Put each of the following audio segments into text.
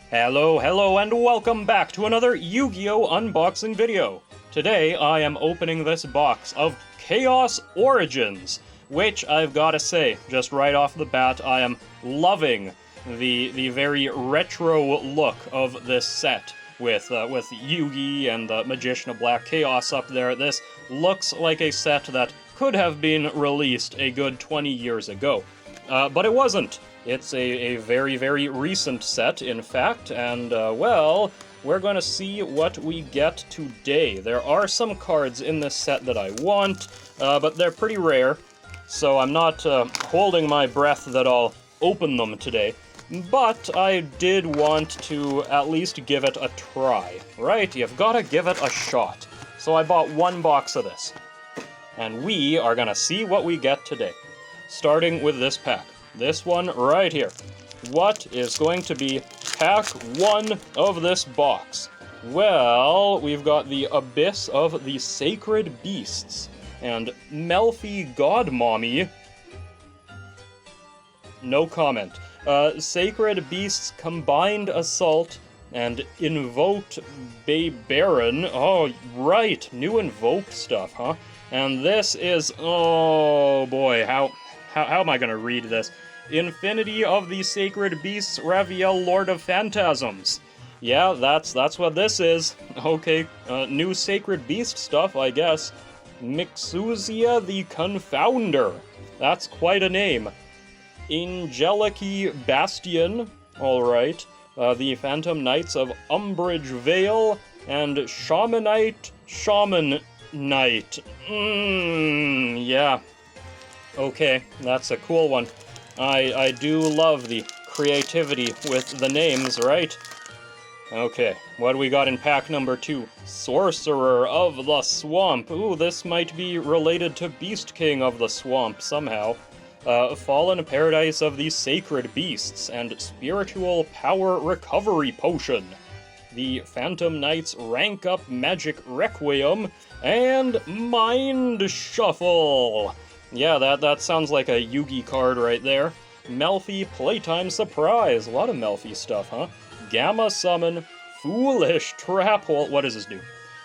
Hello, and welcome back to another Yu-Gi-Oh! Unboxing video. Today, I am opening this box of Chaos Origins, which I've gotta say, just right off the bat, I am loving the very retro look of this set. With Yugi and the Magician of Black Chaos up there, this looks like a set that could have been released a good 20 years ago. But it wasn't. It's a very, very recent set, in fact, and, well, we're gonna see what we get today. There are some cards in this set that I want, but they're pretty rare, so I'm not holding my breath that I'll open them today. But I did want to at least give it a try, right? You've gotta give it a shot. So I bought one box of this, and we are gonna see what we get today. Starting with this pack. This one right here. What is going to be pack 1 of this box? Well, we've got the Abyss of the Sacred Beasts, and Melfi Godmommy. No comment. Sacred Beasts Combined Assault, and Invoked Baron. Oh, right, new Invoked stuff, huh? And this is, oh boy, how am I gonna read this? Infinity of the Sacred Beasts, Raviel, Lord of Phantasms. Yeah, that's what this is. Okay, new Sacred Beast stuff, I guess. Mixuzia the Confounder. That's quite a name. Angeliki Bastion. Alright. The Phantom Knights of Umbrage Vale. And Shamanite Shaman Knight. Yeah. Okay, that's a cool one. I do love the creativity with the names, right? Okay, what do we got in pack number 2? Sorcerer of the Swamp. Ooh, this might be related to Beast King of the Swamp somehow. Fallen Paradise of the Sacred Beasts, and Spiritual Power Recovery Potion. The Phantom Knights Rank Up Magic Requiem, and Mind Shuffle. Yeah, that sounds like a Yugi card right there. Melfi Playtime Surprise. A lot of Melfi stuff, huh? Gamma Summon. Foolish Trap Hole. What does this do?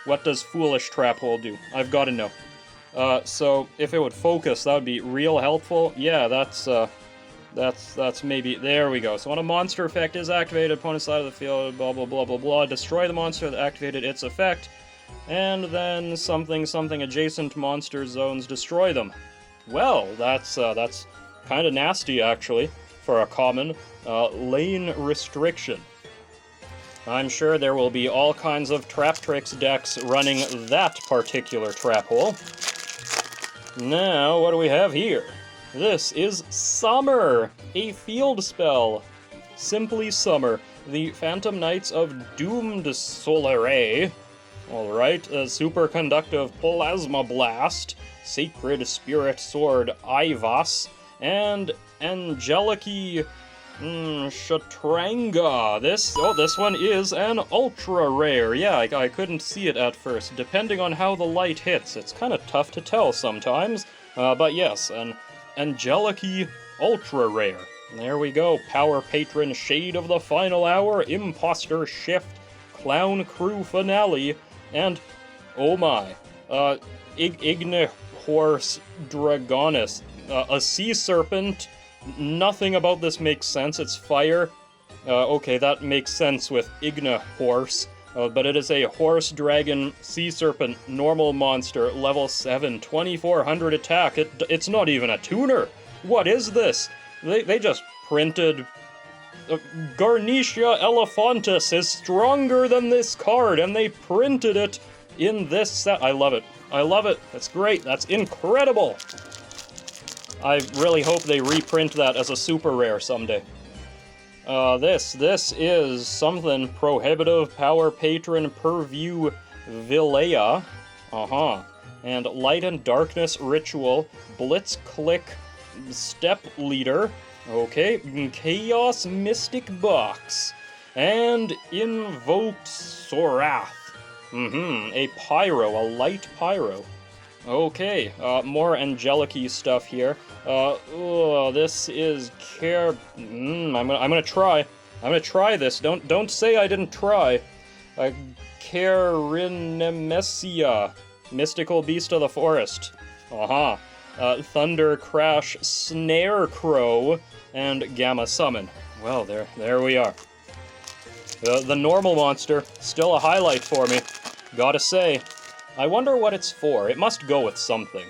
What does Foolish Trap Hole do? I've got to know. So, if it would focus, that would be real helpful. Yeah, that's maybe... There we go. So when a monster effect is activated, opponent's side of the field, blah, blah, blah, blah, blah, destroy the monster that activated its effect, and then something adjacent monster zones, destroy them. Well, that's kind of nasty, actually, for a common. Lane Restriction. I'm sure there will be all kinds of Trap Tricks decks running that particular trap hole. Now, what do we have here? This is Summer, a field spell. Simply Summer, the Phantom Knights of Doomed Solare. Alright, a Superconductive Plasma Blast, Sacred Spirit Sword Ivas, and Angeliki Shatranga. This one is an ultra rare. Yeah, I couldn't see it at first. Depending on how the light hits, it's kind of tough to tell sometimes. But yes, an Angeliki ultra rare. There we go. Power Patron, Shade of the Final Hour, Imposter Shift, Clown Crew Finale, and oh my, Ignihorse Dragonis, a sea serpent. Nothing about this makes sense. It's fire. Okay, that makes sense with Ignihorse, but it is a horse dragon sea serpent normal monster, level 7, 2400 attack. It's not even a tuner. What is this? They just printed... Garnetia Elephantis is stronger than this card, and they printed it in this set. I love it. I love it. That's great. That's incredible. I really hope they reprint that as a super rare someday. This is something prohibitive power patron purview Vilea. And Light and Darkness Ritual, Blitz Click Step Leader. Okay, Chaos Mystic Box, and Invoked Sorath. A Pyro, a light Pyro. Okay, more Angelic-y stuff here. This is I'm gonna try. I'm gonna try this. Don't say I didn't try. Carinemesia, mystical beast of the forest. Uh-huh. Thunder Crash, Snare Crow, and Gamma Summon. Well, there we are. The normal monster, still a highlight for me. Gotta say. I wonder what it's for. It must go with something.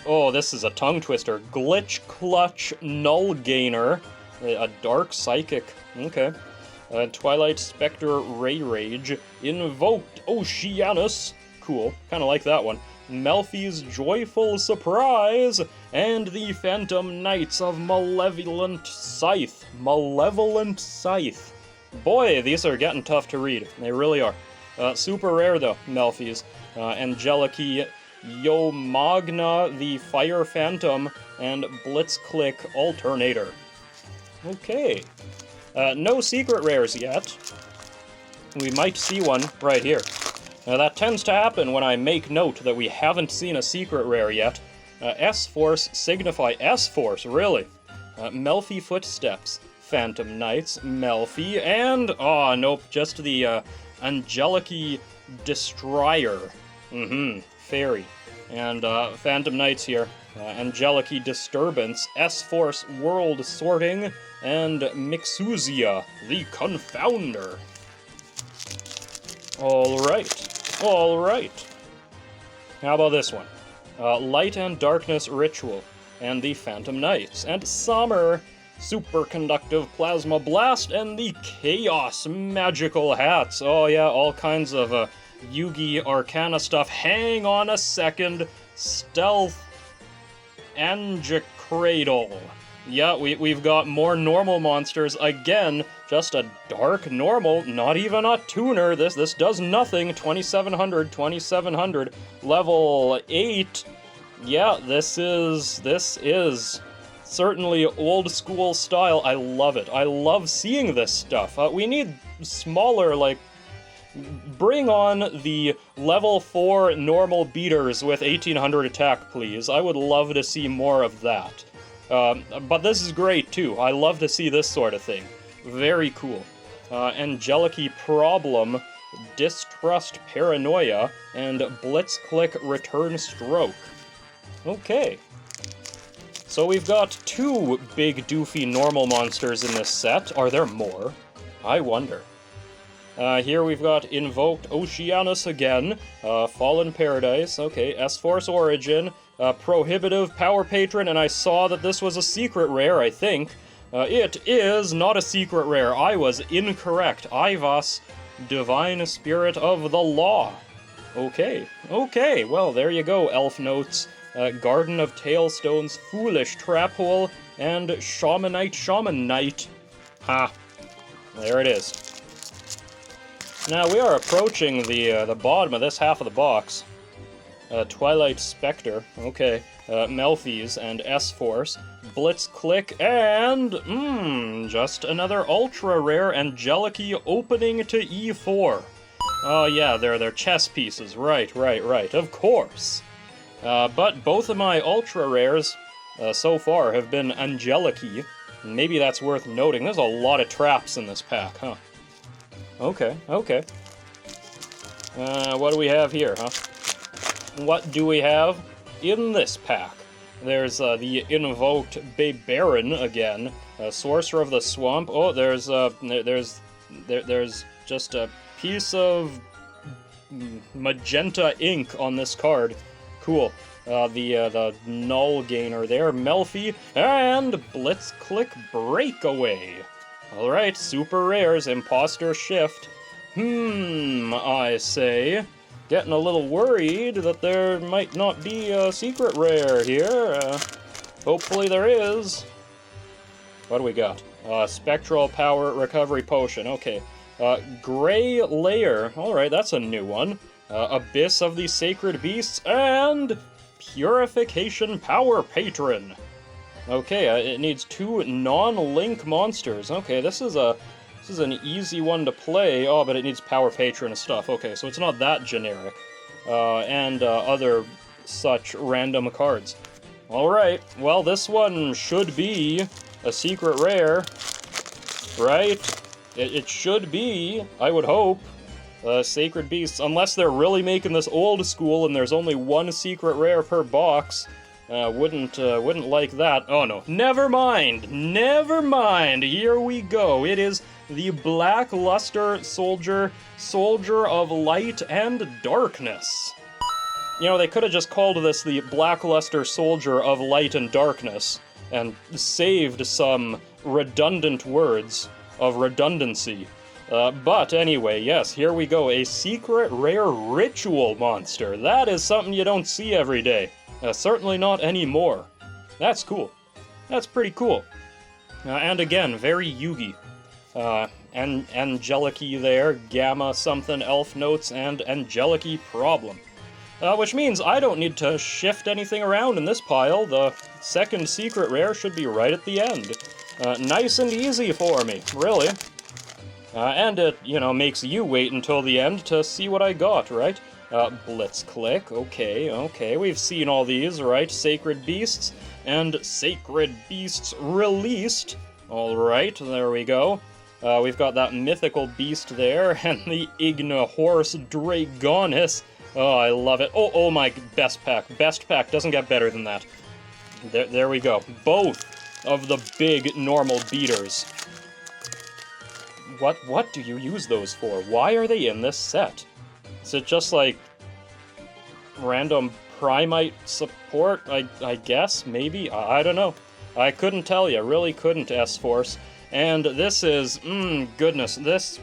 Oh, this is a tongue twister. Glitch Clutch Null Gainer. A Dark Psychic. Okay. Twilight Spectre Ray Rage. Invoked Oceanus. Cool. Kinda like that one. Melfi's Joyful Surprise. And the Phantom Knights of Malevolent Scythe. Malevolent Scythe. Boy, these are getting tough to read. They really are. Super rare, though, Melfi's. Angelic-y Yomagna, the Fire Phantom, and Blitzclick Alternator. Okay. No secret rares yet. We might see one right here. That tends to happen when I make note that we haven't seen a secret rare yet. S-Force signify S-Force, really? Melfi Footsteps, Phantom Knights, Melfi, and... oh, nope, just the, Angelic-y Destroyer. Fairy. And, Phantom Knights here. Angelic-y Disturbance, S-Force World Sorting, and Mixuzia, the Confounder. Alright. How about this one? Light and Darkness Ritual, and the Phantom Knights, and Summer, Superconductive Plasma Blast, and the Chaos Magical Hats. Oh yeah, all kinds of Yugi Arcana stuff. Hang on a second. Stealth Angicradle. Yeah, we've got more normal monsters again. Just a dark normal, not even a tuner. This does nothing. 2700, level 8. Yeah, this is certainly old school style. I love it. I love seeing this stuff. We need smaller, like, bring on the level 4 normal beaters with 1800 attack, please. I would love to see more of that. But this is great, too. I love to see this sort of thing. Very cool. Angelic-y Problem, Distrust Paranoia, and Blitzclick Return Stroke. Okay. So we've got 2 big, doofy, normal monsters in this set. Are there more? I wonder. Here we've got Invoked Oceanus again, Fallen Paradise, okay, S-Force Origin, Prohibitive Power Patron, and I saw that this was a secret rare, I think. It is not a secret rare. I was incorrect. Ivas, Divine Spirit of the Law. Okay, well, there you go, Elf Notes. Garden of Tailstones, Foolish Trap Hole, and Shamanite Shaman Knight. Ha. There it is. Now, we are approaching the bottom of this half of the box. Twilight Spectre, okay, Melfi's and S-Force, Blitzclick, and, just another ultra-rare Angelic-y opening to E4. Oh yeah, they're chess pieces, right, of course. But both of my ultra-rares so far have been Angelic-y. Maybe that's worth noting. There's a lot of traps in this pack, huh? Okay. What do we have here, huh? What do we have in this pack? There's the Invoked Baron again, Sorcerer of the Swamp. Oh, there's just a piece of magenta ink on this card. Cool. The Null Gainer there, Melfi, and Blitzclick Breakaway. Alright, super rares, Imposter Shift. I say. Getting a little worried that there might not be a secret rare here. Hopefully there is. What do we got? Spectral Power Recovery Potion, okay. Gray Layer, alright, that's a new one. Abyss of the Sacred Beasts, and Purification Power Patron. Okay, it needs 2 non-link monsters. Okay, this is an easy one to play. Oh, but it needs Power Patron and stuff. Okay, so it's not that generic. and other such random cards. Alright, well, this one should be a secret rare, right? It should be, I would hope, Sacred Beasts, unless they're really making this old school and there's only one secret rare per box. Wouldn't like that. Oh no, never mind, here we go. It is the Blackluster Soldier, Soldier of Light and Darkness. You know, they could have just called this the Blackluster Soldier of Light and Darkness, and saved some redundant words of redundancy. But anyway, yes, here we go, a secret rare ritual monster. That is something you don't see every day. Certainly not anymore. That's cool. That's pretty cool. And again, very Yugi. Angelic-y there, Gamma something elf notes, and Angelic-y problem. Which means I don't need to shift anything around in this pile. The second secret rare should be right at the end. Nice and easy for me, really. And it, you know, makes you wait until the end to see what I got, right? Blitz click, okay, we've seen all these, right? Sacred Beasts, and Sacred Beasts Released. Alright, there we go. We've got that mythical beast there, and the Ignahorse Dragonis. Oh, I love it. Oh my, best pack. Best pack, doesn't get better than that. There we go. Both of the big normal beaters. What do you use those for? Why are they in this set? Is it just like random Primite support? I guess, maybe? I don't know. I couldn't tell you, really couldn't, S-Force. And this is, goodness, this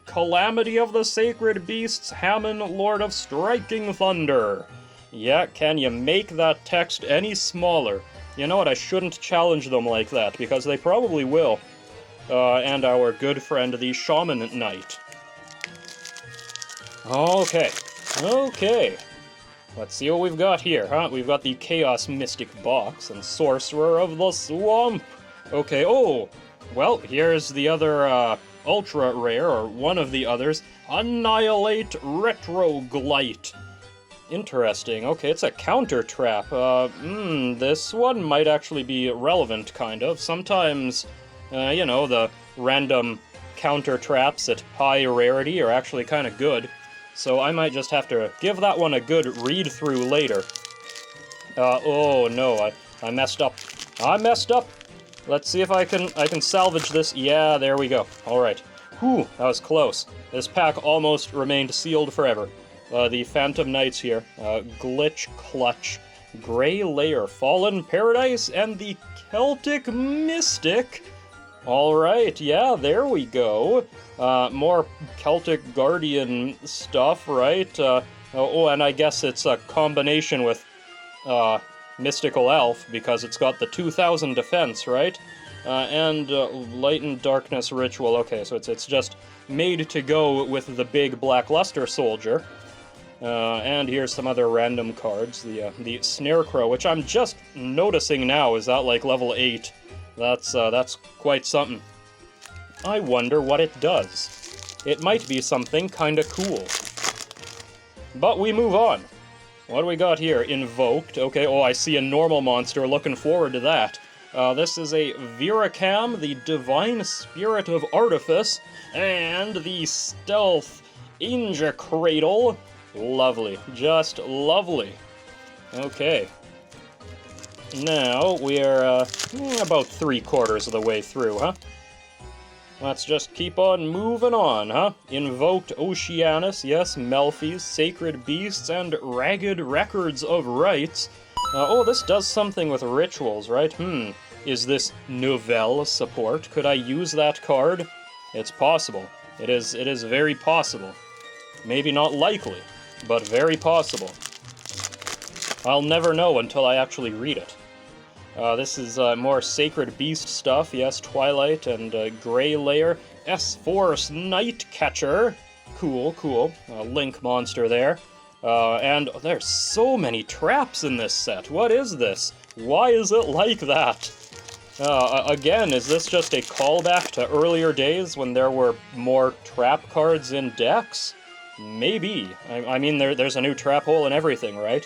Calamity of the Sacred Beasts, Hammond, Lord of Striking Thunder. Yeah, can you make that text any smaller? You know what, I shouldn't challenge them like that, because they probably will. And our good friend, the Shaman Knight. Okay. Let's see what we've got here, huh? We've got the Chaos Mystic Box and Sorcerer of the Swamp. Okay, oh, well, here's the other, ultra rare, or one of the others. Annihilate Retroglite. Interesting. Okay, it's a counter trap. This one might actually be relevant, kind of. Sometimes, you know, the random counter traps at high rarity are actually kind of good. So I might just have to give that one a good read-through later. Oh no, I messed up. I messed up! Let's see if I can salvage this. Yeah, there we go. Alright. Whew, that was close. This pack almost remained sealed forever. The Phantom Knights here. Glitch Clutch, Grey Layer, Fallen Paradise, and the Celtic Mystic. Alright, yeah, there we go. More Celtic Guardian stuff, right? Oh, and I guess it's a combination with Mystical Elf, because it's got the 2000 defense, right? And Light and Darkness Ritual. Okay, so it's just made to go with the big Blackluster Soldier. And here's some other random cards. The Snarecrow, which I'm just noticing now is at like level 8. That's quite something. I wonder what it does. It might be something kinda cool. But we move on. What do we got here? Invoked. Okay, oh, I see a normal monster. Looking forward to that. This is a Viracam, the Divine Spirit of Artifice, and the Stealth Cradle. Lovely. Just lovely. Okay. Now, we're about 3/4 of the way through, huh? Let's just keep on moving on, huh? Invoked Oceanus, yes, Melfi's, Sacred Beasts, and Ragged Records of Rites. Oh, this does something with rituals, right? Is this Nouvelle support? Could I use that card? It's possible. It is very possible. Maybe not likely, but very possible. I'll never know until I actually read it. This is more Sacred Beast stuff, yes, Twilight and Grey Layer. S-Force Nightcatcher. Cool. Link monster there. And there's so many traps in this set. What is this? Why is it like that? Again, is this just a callback to earlier days when there were more trap cards in decks? Maybe. I mean, there's a new trap hole and everything, right?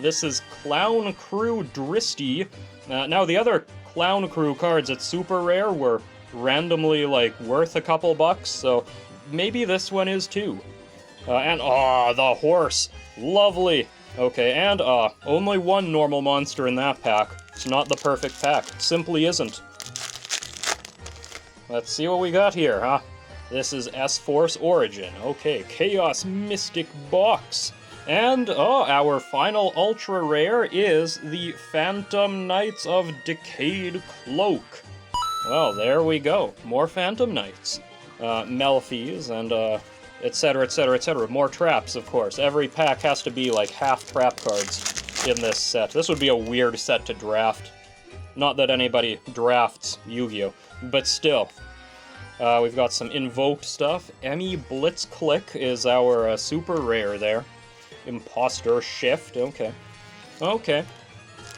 This is Clown Crew Dristy. Now, the other Clown Crew cards at Super Rare were randomly, like, worth a couple bucks, so maybe this one is too. And, the horse. Lovely. Okay, and, only one normal monster in that pack. It's not the perfect pack. It simply isn't. Let's see what we got here, huh? This is S-Force Origin. Okay, Chaos Mystic Box. And, our final ultra rare is the Phantom Knights of Decayed Cloak. Well, there we go. More Phantom Knights. Melfies and, etc, etc, etc. More traps, of course. Every pack has to be, like, half trap cards in this set. This would be a weird set to draft. Not that anybody drafts Yu-Gi-Oh! But still. We've got some invoked stuff. Emmy Blitzclick is our super rare there. Imposter Shift, okay. Okay.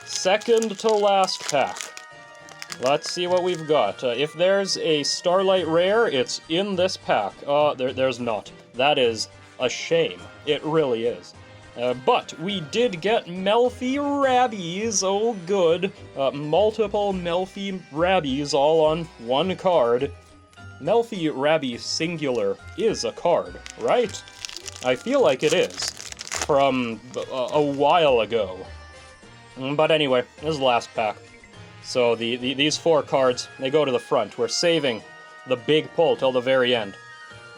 Second to last pack. Let's see what we've got. If there's a Starlight rare, it's in this pack. There's not. That is a shame. It really is. But we did get Melfi Rabbies, oh good. Multiple Melfi Rabbies all on one card. Melfi Rabbi Singular is a card, right? I feel like it is. From a while ago. But anyway, this is the last pack. So these four cards, they go to the front. We're saving the big pull till the very end.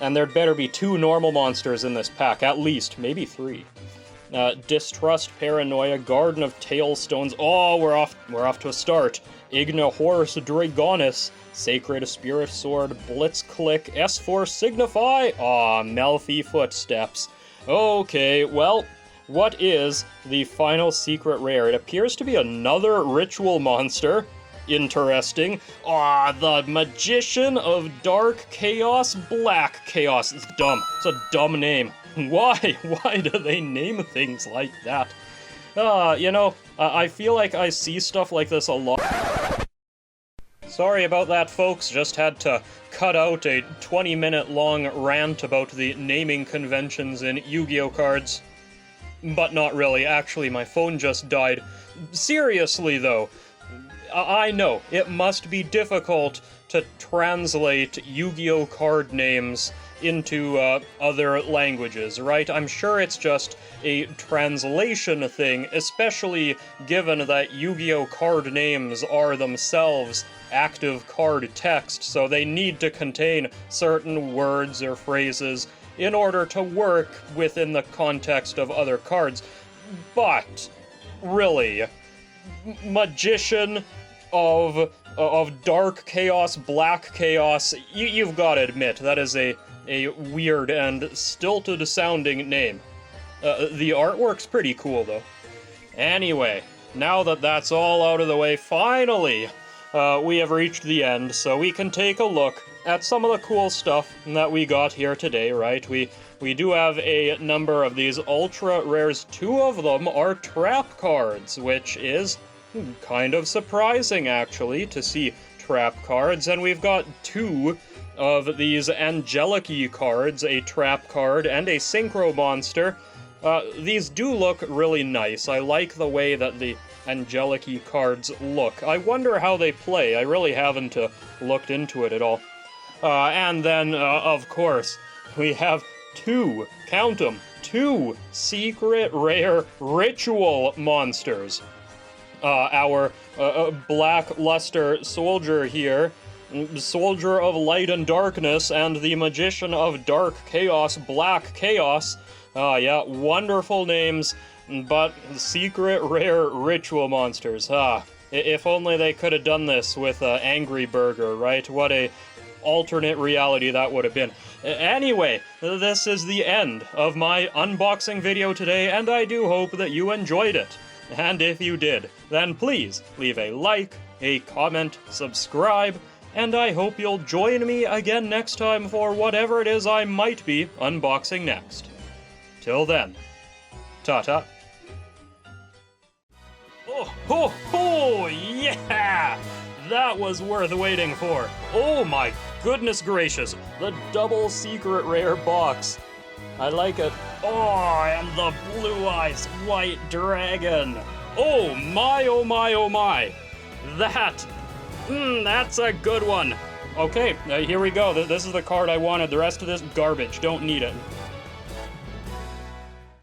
And there'd better be 2 normal monsters in this pack, at least, maybe 3. Distrust, Paranoia, Garden of Tailstones. Oh, we're off to a start. Ignohorus Dragonis, Sacred Spirit Sword, Blitzclick, S4 Signify. Melfi Footsteps. Okay, well, what is the final secret rare? It appears to be another ritual monster. Interesting. The Magician of Dark Chaos, Black Chaos. It's dumb. It's a dumb name. Why? Why do they name things like that? I feel like I see stuff like this a lot. Sorry about that, folks. Just had to cut out a 20-minute long rant about the naming conventions in Yu-Gi-Oh cards. But not really. Actually, my phone just died. Seriously, though, I know, it must be difficult to translate Yu-Gi-Oh card names into other languages, right? I'm sure it's just a translation thing, especially given that Yu-Gi-Oh card names are themselves active card text, so they need to contain certain words or phrases in order to work within the context of other cards. But, really, Magician of Dark Chaos, Black Chaos, you've got to admit, that is a weird and stilted-sounding name. The artwork's pretty cool, though. Anyway, now that that's all out of the way, finally, we have reached the end, so we can take a look at some of the cool stuff that we got here today, right? We do have a number of these ultra rares. 2 of them are trap cards, which is kind of surprising, actually, to see trap cards. And we've got 2 of these Angelic-y cards, a trap card and a Synchro Monster. These do look really nice. I like the way that the Angelic-y cards look. I wonder how they play. I really haven't looked into it at all. And then, of course, we have 2, count them, 2 secret rare ritual monsters. Our Black Luster Soldier here, Soldier of Light and Darkness, and the Magician of Dark Chaos, Black Chaos. Yeah, wonderful names, but secret rare ritual monsters. If only they could have done this with Angry Burger, right? What a alternate reality that would have been. Anyway, this is the end of my unboxing video today, and I do hope that you enjoyed it. And if you did, then please leave a like, a comment, subscribe, and I hope you'll join me again next time for whatever it is I might be unboxing next. Till then, ta-ta. Oh, yeah! That was worth waiting for. Oh my goodness gracious, the double secret rare box. I like it. Oh, and the Blue Eyes White Dragon. Oh my, oh my, oh my. That's a good one. Okay, here we go. This is the card I wanted. The rest of this, garbage. Don't need it.